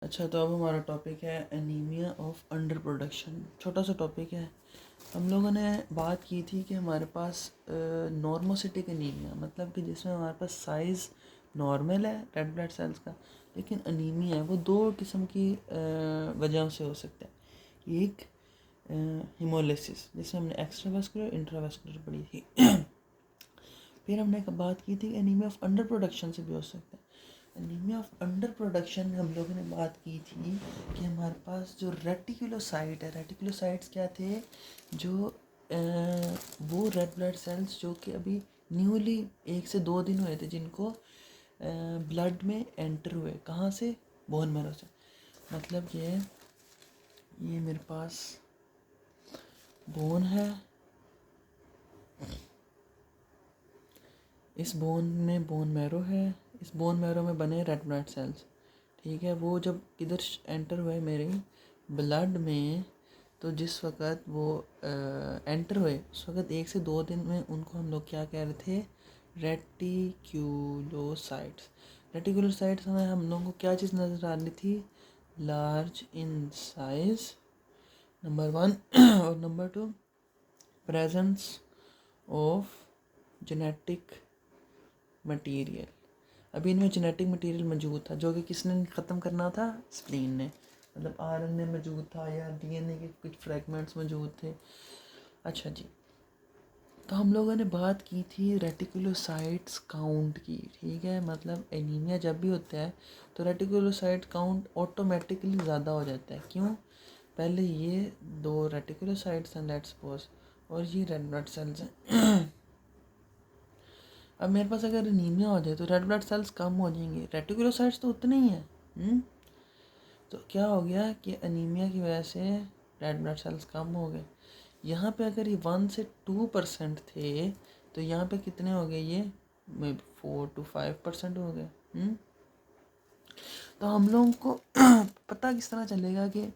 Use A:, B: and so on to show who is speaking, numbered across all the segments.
A: अच्छा, तो अब हमारा टॉपिक है एनीमिया ऑफ अंडर प्रोडक्शन। छोटा सा टॉपिक है। हम लोगों ने बात की थी कि हमारे पास नॉर्मोसिटिक एनीमिया, मतलब कि जिसमें हमारे पास साइज़ नॉर्मल है रेड ब्लड सेल्स का, लेकिन अनीमिया है वो दो किस्म की वजहों से हो सकता है। एक हीमोलिसिस, जिसमें हमने एक्स्ट्रावेस्कुलर इंट्रावेस्कुलर पढ़ी थी। फिर हमने बात की थी एनीमिया ऑफ अंडर प्रोडक्शन से भी हो सकता है। एनीमिया ऑफ अंडर प्रोडक्शन में हम लोगों ने बात की थी कि हमारे पास जो रेटिकुलोसाइट है, रेटिकुलोसाइट्स क्या थे, जो वो रेड ब्लड सेल्स जो कि अभी न्यूली 1 से 2 दिन हुए थे, जिनको ब्लड में एंटर हुए। कहाँ से? बोन मैरो से। मतलब ये मेरे पास बोन है, इस बोन में बोन मैरो है, इस बोन मैरो में बने रेड ब्लड सेल्स। ठीक है, वो जब इधर एंटर हुए मेरे ब्लड में, तो जिस वक़्त वो एंटर हुए उस वक़्त 1 से 2 दिन में उनको हम लोग क्या कह रहे थे? रेटिकुलोसाइट्स। रेटिकुलोसाइट्स में हम लोगों को क्या चीज़ नज़र आ रही थी? लार्ज इन साइज, नंबर 1 और number 2 presence of genetic material. अभी इनमें जेनेटिक मटेरियल मौजूद था, जो कि किसने ख़त्म करना था? स्प्लीन ने। मतलब आरएनए मौजूद था या डीएनए के कुछ फ्रैगमेंट्स मौजूद थे। अच्छा जी, तो हम लोगों ने बात की थी रेटिकुलोसाइट्स काउंट की। ठीक है, मतलब एनीमिया जब भी होता है तो रेटिकुलोसाइट काउंट ऑटोमेटिकली ज़्यादा हो जाता है। क्यों? पहले ये दो रेटिकुलोसाइट्स हैं, लेट्स सपोज, और ये रेड ब्लड सेल्स हैं। अब मेरे पास अगर एनीमिया हो जाए तो रेड ब्लड सेल्स कम हो जाएंगे, रेटिकुलोसाइट्स तो उतने ही हैं। तो क्या हो गया कि एनीमिया की वजह से रेड ब्लड सेल्स कम हो गए। यहाँ पे अगर ये 1 से 2% थे, तो यहाँ पे कितने हो गए? ये मे 4 to 5% हो गए। तो हम लोगों को पता किस तरह चलेगा कि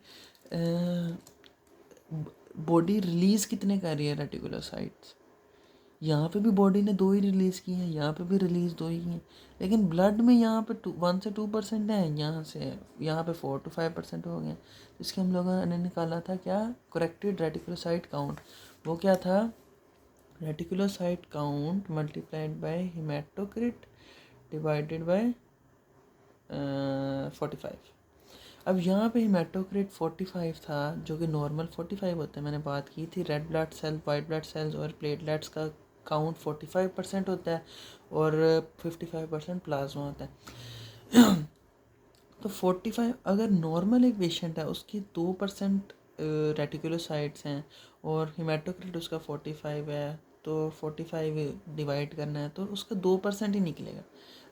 A: बॉडी रिलीज़ कितने कर रही है रेटिकुलोसाइट्स? यहाँ पे भी बॉडी ने 2 ही रिलीज़ की हैं, यहाँ पे भी रिलीज़ 2 ही हैं, लेकिन ब्लड में यहाँ पे 1 से 2% है, यहाँ पे 4 to 5% हो गए। इसके हम लोगों ने निकाला था क्या? Corrected reticulocyte count. वो क्या था? Reticulocyte count multiplied by haematocrit divided by 45। अब यहाँ पे हेमाटोक्रिट 45 था, जो कि नॉर्मल 45 होता है। मैंने बात की थी red blood cell, white blood cells और प्लेटलेट्स का काउंट 45% होता है और 55% प्लाज्मा होता है। तो 45, अगर नॉर्मल एक पेशेंट है उसकी 2% रेटिकुलोसाइट्स हैं और हेमाटोक्रिट उसका 45 है, तो 45 डिवाइड करना है तो उसका 2% ही निकलेगा।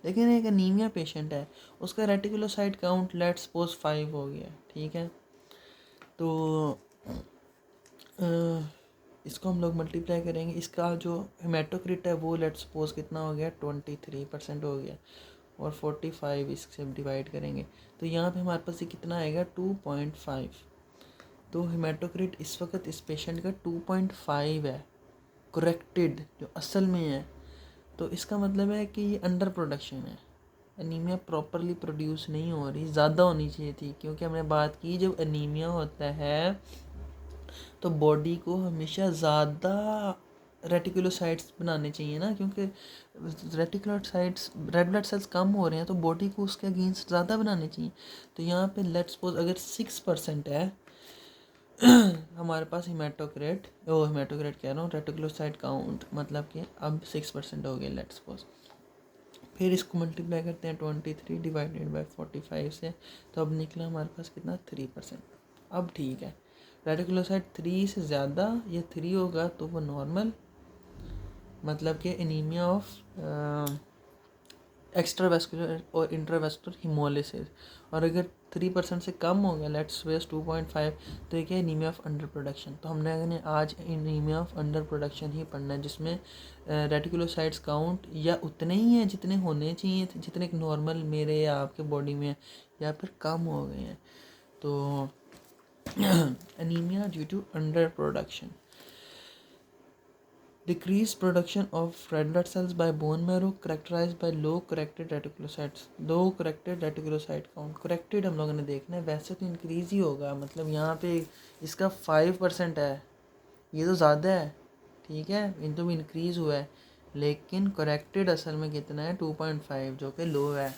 A: लेकिन एक अनीमिया पेशेंट है, उसका रेटिकुलोसाइट काउंट लेट्स सपोज 5 हो गया। ठीक है, तो इसको हम लोग मल्टीप्लाई करेंगे। इसका जो हेमाटोक्रिट है वो लेट्स सपोज कितना हो गया? 23% हो गया, और 45 इससे डिवाइड करेंगे तो यहाँ पे हमारे पास ये कितना आएगा? 2.5। तो हेमाटोक्रिट इस वक्त इस पेशेंट का 2.5 है, करेक्टेड जो असल में है। तो इसका मतलब है कि ये अंडर प्रोडक्शन है, एनीमिया प्रॉपरली प्रोड्यूस नहीं हो रही, ज़्यादा होनी चाहिए थी। क्योंकि हमने बात की जब एनीमिया होता है तो बॉडी को हमेशा ज़्यादा रेटिकुलोसाइट्स बनाने चाहिए ना, क्योंकि रेटिकुलोसाइट्स रेड ब्लड सेल्स कम हो रहे हैं तो बॉडी को उसके अगेंस्ट ज़्यादा बनाने चाहिए। तो यहाँ पे लेट्स सपोज अगर 6% है हमारे पास हेमाटोक्रिट कह रहा हूँ, रेटिकुलोसाइट काउंट, मतलब कि अब 6% हो गया लेट्स सपोज। फिर इसको मल्टीप्लाई करते हैं 23 डिवाइडेड बाई 45 से, तो अब निकला हमारे पास कितना? 3%। अब ठीक है, रेटिकुलोसाइट 3 से ज़्यादा या 3 होगा तो वो नॉर्मल, मतलब कि एनीमिया ऑफ एक्स्ट्रावेस्कुलर और इंट्रावेस्कुलर हीमोलिसिस। और अगर 3% से कम हो गया, लेट्स वेस्ट 2.5, तो ये क्या? Anaemia of under production. तो हमने आज एनीमिया ऑफ अंडर प्रोडक्शन ही पढ़ना है, जिसमें रेटिकुलोसाइट्स काउंट या उतने ही हैं जितने होने चाहिए थे, जितने नॉर्मल मेरे या आपके बॉडी में, या फिर कम हो गए हैं। तो anaemia due to under production. Decrease production of red blood cells by bone marrow characterised by low corrected reticulocytes, low corrected reticulocyte count. Corrected हम लोगों ने देखना है, वैसे तो इंक्रीज ही होगा, मतलब यहाँ पे इसका 5% है, ये तो ज़्यादा है, ठीक है, इन तो भी इंक्रीज़ हुआ है, लेकिन करेक्टेड असल में कितना है 2.5, जो कि लो है।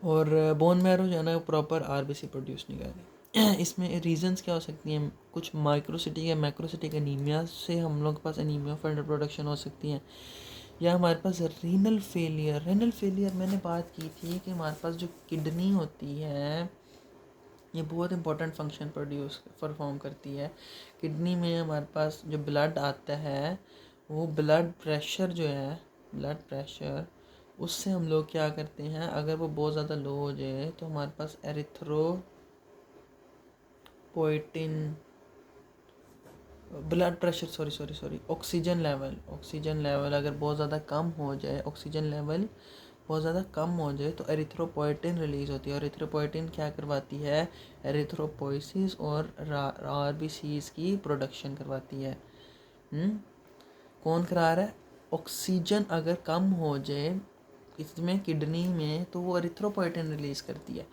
A: और बोन मैरो जो है ना प्रॉपर आरबीसी प्रोड्यूस नहीं कर रही। इसमें रीजंस क्या हो सकती हैं, कुछ माइक्रोसिटिक या मैक्रोसिटिक एनीमिया से हम लोग के पास एनीमिया ऑफ अंडर प्रोडक्शन हो सकती हैं, या हमारे पास रीनल फेलियर। रीनल फेलियर मैंने बात की थी कि हमारे पास जो किडनी होती है ये बहुत इंपॉर्टेंट फंक्शन परफॉर्म करती है। किडनी में हमारे पास जो ब्लड आता है वो ब्लड प्रेशर जो है, ब्लड प्रेशर, उससे हम लोग क्या करते हैं, अगर वो बहुत ज़्यादा लो हो जाए तो हमारे पास erythropoietin, blood pressure, sorry oxygen level अगर बहुत ज़्यादा कम हो जाए, ऑक्सीजन लेवल बहुत ज़्यादा कम हो जाए तो एरिथ्रोपोइटिन रिलीज़ होती है। और एरिथ्रोपोइटिन क्या करवाती है, एरिथ्रोपोइसिस और आरबीसीज की प्रोडक्शन करवाती है। कौन करा रहा है, ऑक्सीजन अगर कम हो जाए इसमें किडनी में तो वो एरिथ्रोपोइटिन रिलीज़ करती है।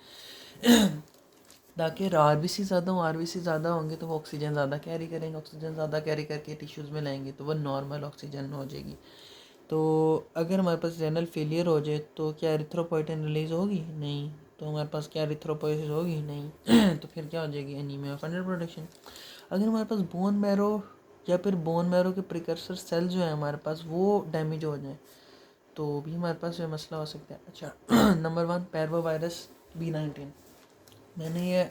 A: ताकि आरबीसी ज़्यादा हो, आरबीसी ज़्यादा होंगे तो वो ऑक्सीजन ज़्यादा कैरी करेंगे, ऑक्सीजन ज़्यादा कैरी करके टिश्यूज़ में लाएंगे तो वो नॉर्मल ऑक्सीजन हो जाएगी। तो अगर हमारे पास रेनल फेलियर हो जाए तो क्या एरिथ्रोपोइटिन रिलीज़ होगी, नहीं, तो हमारे पास क्या एरिथ्रोपोइसिस होगी, नहीं। तो फिर क्या हो जाएगी, एनीमिया ऑफ अंडर प्रोडक्शन। अगर हमारे पास बोन मैरो या फिर बोन मैरो के प्रिकर्सर सेल जो है हमारे पास वो डैमेज हो जाए तो भी हमारे पास ये मसला हो सकता है। अच्छा, नंबर 1 पैरवोवायरस B19, मैंने ये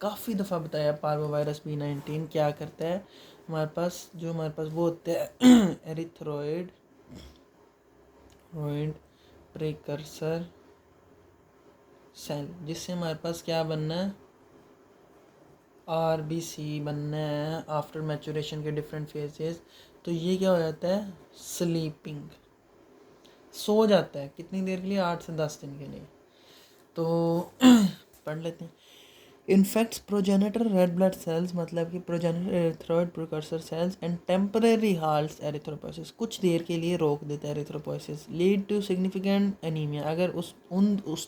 A: काफ़ी दफ़ा बताया। पार्वोवायरस B19 क्या करता है, हमारे पास वो होता है एरिथ्रोइड प्रिकर्सर सेल, जिससे हमारे पास क्या बनना है, आरबीसी बनना है आफ्टर मैचुरेशन के डिफरेंट फेजेस। तो ये क्या हो जाता है, स्लीपिंग, सो जाता है, कितनी देर के लिए, 8 से 10 दिन के लिए। तो पढ़ लेते हैं। Infects progenitor red blood cells, मतलब कि progenitor erythroid precursor cells and temporary halts erythropoiesis, कुछ देर के लिए रोक देता है erythropoiesis. Lead to significant anaemia, अगर उस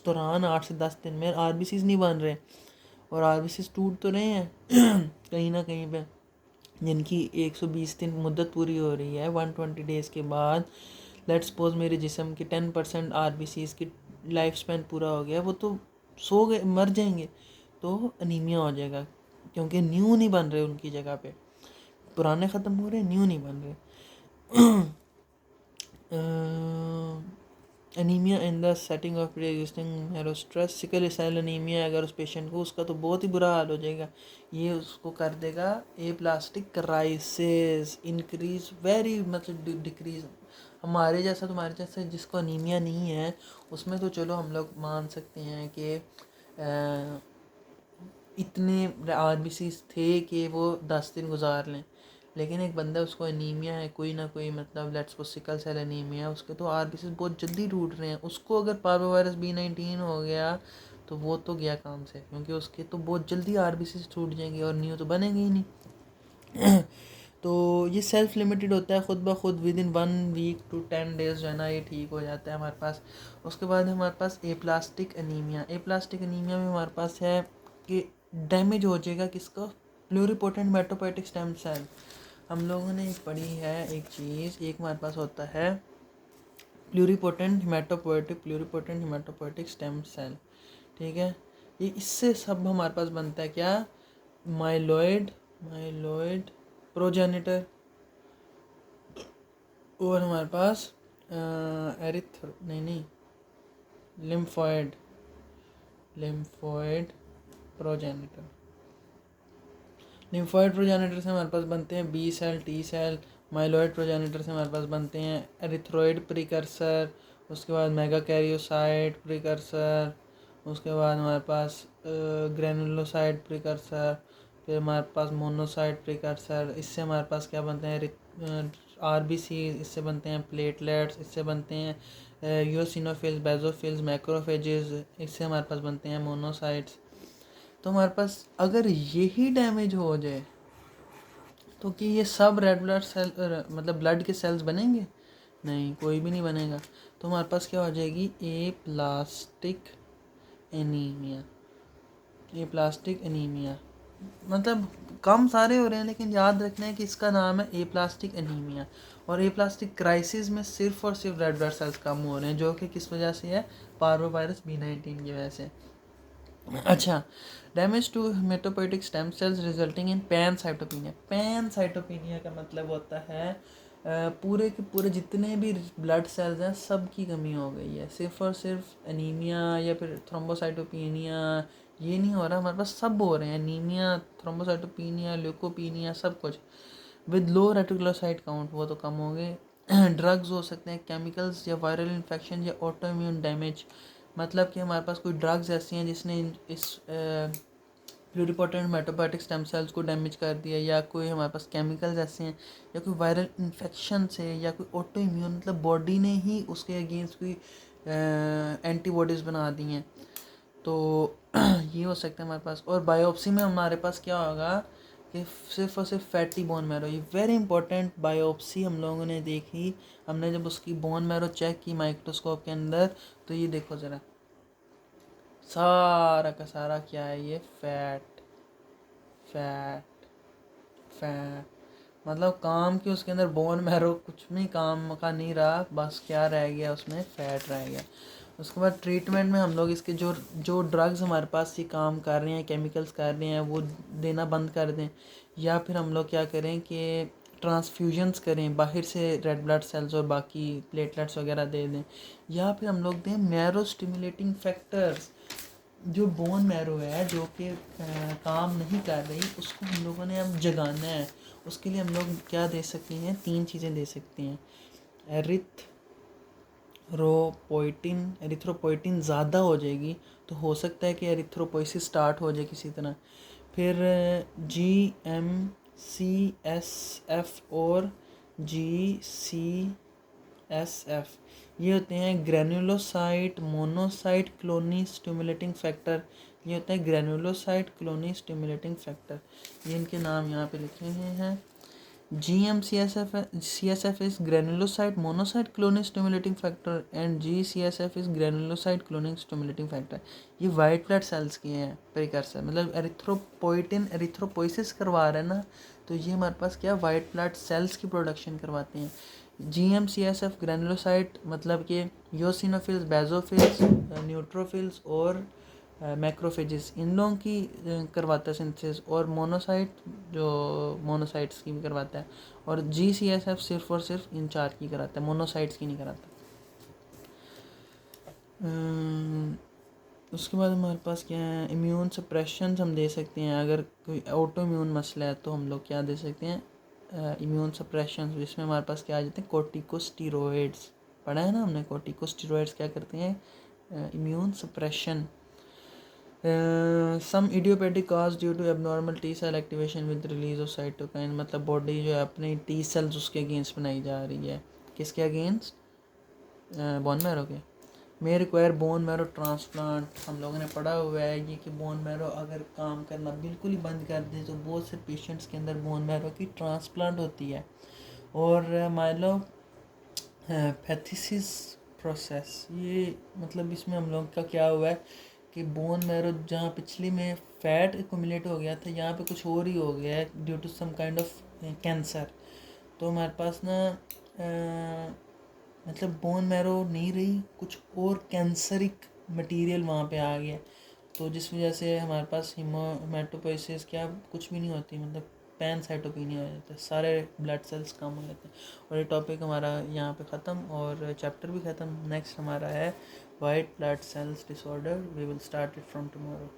A: दौरान 8 से 10 दिन में आरबीसीज नहीं बन रहे और आरबीसीज टूट तो रहे हैं कहीं ना कहीं पे, जिनकी 120 दिन मुद्दत पूरी हो रही है, 120 डेज़ के बाद लेट्स सपोज मेरे जिस्म की 10% आरबीसीज की लाइफ स्पैन पूरा हो गया, वो तो सो गए, मर जाएंगे, तो अनीमिया हो जाएगा, क्योंकि न्यू नहीं बन रहे उनकी जगह पे, पुराने ख़त्म हो रहे, न्यू नहीं बन रहे। Anaemia in the setting of pre existing marrow stress, sickle cell anaemia, अगर उस पेशेंट को, उसका तो बहुत ही बुरा हाल हो जाएगा, ये उसको कर देगा एप्लास्टिक क्राइसिस, इंक्रीज वेरी मतलब डिक्रीज। हमारे जैसा, तुम्हारे जैसा जिसको अनीमिया नहीं है उसमें तो चलो हम लोग मान सकते हैं कि इतने आरबीसीज थे कि वो 10 दिन गुजार लें, लेकिन एक बंदा उसको एनीमिया है, कोई ना कोई, मतलब let's suppose sickle cell anaemia, उसके तो आरबीसीज बहुत जल्दी टूट रहे हैं, उसको अगर पार्वोवायरस B19 हो गया तो वो तो गया काम से, क्योंकि उसके तो बहुत जल्दी आरबीसीज टूट जाएंगे और न्यू तो बनेंगे ही नहीं। तो ये सेल्फ लिमिटेड होता है, ख़ुद ब खुद within 1 week to 10 days जो है ना ये ठीक हो जाता है हमारे पास। उसके बाद हमारे पास एप्लास्टिक एनीमिया। एप्लास्टिक एनीमिया में हमारे पास है कि डैमेज हो जाएगा किसका, प्लूरिपोटेंट हेमाटोपोइटिक स्टेम सेल। हम लोगों ने पढ़ी है एक चीज़, एक हमारे पास होता है प्लूरिपोटेंट हेमाटोपोइटिक स्टेम सेल, ठीक है, ये इससे सब हमारे पास बनता है क्या, माइलॉइड प्रोजेनिटर, और हमारे पास लिम्फॉइड प्रोजेनिटर। लिम्फॉइड प्रोजेनिटर से हमारे पास बनते हैं B cell, T cell. Myeloid progenitor से हमारे पास बनते हैं एरिथ्रोइड प्रिकर्सर, उसके बाद मेगाकैरियोसाइट प्रिकर्सर, उसके बाद हमारे पास ग्रेनुलोसाइट प्रिकर्सर, फिर हमारे पास मोनोसाइट प्रिकर्सर। इससे हमारे पास क्या बनते हैं, आरबीसी, इससे बनते हैं प्लेटलेट्स, इससे बनते हैं यूसिनोफिल्स, बेजोफिल्स, मैक्रोफेजेस, इससे हमारे पास बनते हैं मोनोसाइट्स। तो हमारे पास अगर यही डैमेज हो जाए तो कि ये सब रेड ब्लड सेल मतलब ब्लड के सेल्स बनेंगे? नहीं, कोई भी नहीं बनेगा। तो हमारे पास क्या हो जाएगी, ए प्लास्टिक एनीमिया। ए प्लास्टिक एनीमिया मतलब कम सारे हो रहे हैं, लेकिन याद रखना है कि इसका नाम है ए प्लास्टिक एनीमिया। और ए प्लास्टिक क्राइसिस में सिर्फ और सिर्फ रेड ब्लड सेल्स कम हो रहे हैं, जो कि किस वजह से है, पार्वोवायरस B19 की वजह से। अच्छा, damage to haematopoietic stem cells resulting in pancytopenia. Pancytopenia का मतलब होता है पूरे के पूरे जितने भी ब्लड सेल्स हैं सब की कमी हो गई है। सिर्फ और सिर्फ एनीमिया या फिर थ्रोम्बोसाइटोपिनिया ये नहीं हो रहा, हमारे पास सब हो रहे हैं, एनीमिया, थ्रोम्बोसाइटोपिनिया, ल्यूकोपिनिया, सब कुछ। विद लो रेटिकुलोसाइट काउंट, वो तो कम हो गए। ड्रग्स हो सकते हैं, केमिकल्स या वायरल इन्फेक्शन या ऑटो इम्यून डैमेज, मतलब कि हमारे पास कोई ड्रग्स ऐसी हैं जिसने इस प्लूरिपोटेंट हेमेटोपोइटिक स्टेम सेल्स को डैमेज कर दिया, या कोई हमारे पास केमिकल्स ऐसे हैं, या कोई वायरल इन्फेक्शन से, या कोई ऑटो इम्यून मतलब बॉडी ने ही उसके अगेंस्ट कोई एंटीबॉडीज़ बना दी हैं, तो ये हो सकता है हमारे पास। और बायोप्सी में हमारे पास क्या होगा कि सिर्फ और सिर्फ फैटी बोन मैरो, ये वेरी इंपॉर्टेंट बायोप्सी हम लोगों ने देखी। हमने जब उसकी बोन मैरो चेक की माइक्रोस्कोप के अंदर, तो ये देखो ज़रा, सारा का सारा क्या है, ये फैट फैट फैट, मतलब काम की उसके अंदर बोन मैरो कुछ भी काम का नहीं रहा, बस क्या रह गया उसमें, फैट रह गया। उसके बाद ट्रीटमेंट में हम लोग इसके जो जो ड्रग्स हमारे पास ये काम कर रहे हैं, केमिकल्स कर रहे हैं, वो देना बंद कर दें, या फिर हम लोग क्या करें कि ट्रांसफ्यूजन्स करें, बाहर से रेड ब्लड सेल्स और बाकी प्लेटलेट्स वगैरह दे दें, या फिर हम लोग दें मैरो स्टिमुलेटिंग फैक्टर्स। जो बोन मैरो है जो कि काम नहीं कर रही, उसको हम लोगों ने अब जगाना है। उसके लिए हम लोग क्या दे सकते हैं, 3 चीज़ें दे सकते हैं। एरिथ्रोपोइटिन ज़्यादा हो जाएगी तो हो सकता है कि एरिथ्रोपोइसिस स्टार्ट हो जाए किसी तरह। फिर GMCSF और GCSF, ये होते हैं granulocyte monocyte Clooney stimulating factor. ये होता है ग्रेनुलोसाइट क्लोनी स्टिमुलेटिंग फैक्टर, ये इनके नाम यहाँ पे लिखे हुए हैं। CSF is granulocyte monocyte cloning stimulating factor and GCSF is granulocyte cloning stimulating factor। ये वाइट ब्लड सेल्स की हैं प्रिकर्सर, मतलब एरिथ्रोपोइटिन एरिथ्रोपोइसिस करवा रहे हैं ना, तो ये हमारे पास क्या वाइट ब्लड सेल्स की प्रोडक्शन करवाते हैं। GMCSF ग्रेनुलोसाइट मतलब कि योसिनोफिल्स, बेजोफिल्स, न्यूट्रोफिल्स और मैक्रोफेजेस, इन लोगों की करवाता है सिंथेसिस, और मोनोसाइट जो मोनोसाइट्स की भी करवाता है, और GCSF सिर्फ और सिर्फ इन 4 की कराता है, मोनोसाइट्स की नहीं कराता। उसके बाद हमारे पास क्या है, इम्यून सप्रेशन हम दे सकते हैं। अगर कोई ऑटो इम्यून मसला है तो हम लोग क्या दे सकते हैं, इम्यून सप्रेशन, जिसमें हमारे पास क्या आ जाते हैं, कोर्टिकोस्टेरॉइड्स। पढ़ा है ना हमने, कोर्टिकोस्टेरॉइड्स क्या करते हैं, immune suppression. Some idiopathic cause due to abnormal T cell activation with release of cytokine, मतलब बॉडी जो है अपने टी सेल्स उसके अगेंस्ट बनाई जा रही है, किसके अगेंस्ट, बोन मैरो के। May require bone marrow transplant, हम लोगों ने पढ़ा हुआ है ये कि बोन मैरो अगर काम करना बिल्कुल ही बंद कर दे तो बहुत से पेशेंट्स के अंदर बोन मैरो की ट्रांसप्लांट होती है। और माइलोपैथीसिस प्रोसेस, ये मतलब इसमें हम लोग का क्या हुआ है कि बोन मैरो जहाँ पिछली में फैट एक्यूमुलेट हो गया था, यहाँ पे कुछ और ही हो गया है due to some kind of cancer. तो हमारे पास ना मतलब बोन मैरो नहीं रही, कुछ और कैंसरिक मटेरियल वहाँ पे आ गया, तो जिस वजह से हमारे पास हेमेटोपोइसिस क्या कुछ भी नहीं होती, मतलब पैनसाइटोपिनिया हो जाता है, सारे ब्लड सेल्स कम हो जाते हैं। और ये टॉपिक हमारा यहाँ पे ख़त्म और चैप्टर भी ख़त्म। नेक्स्ट हमारा है white blood cells disorder, we will start it from tomorrow.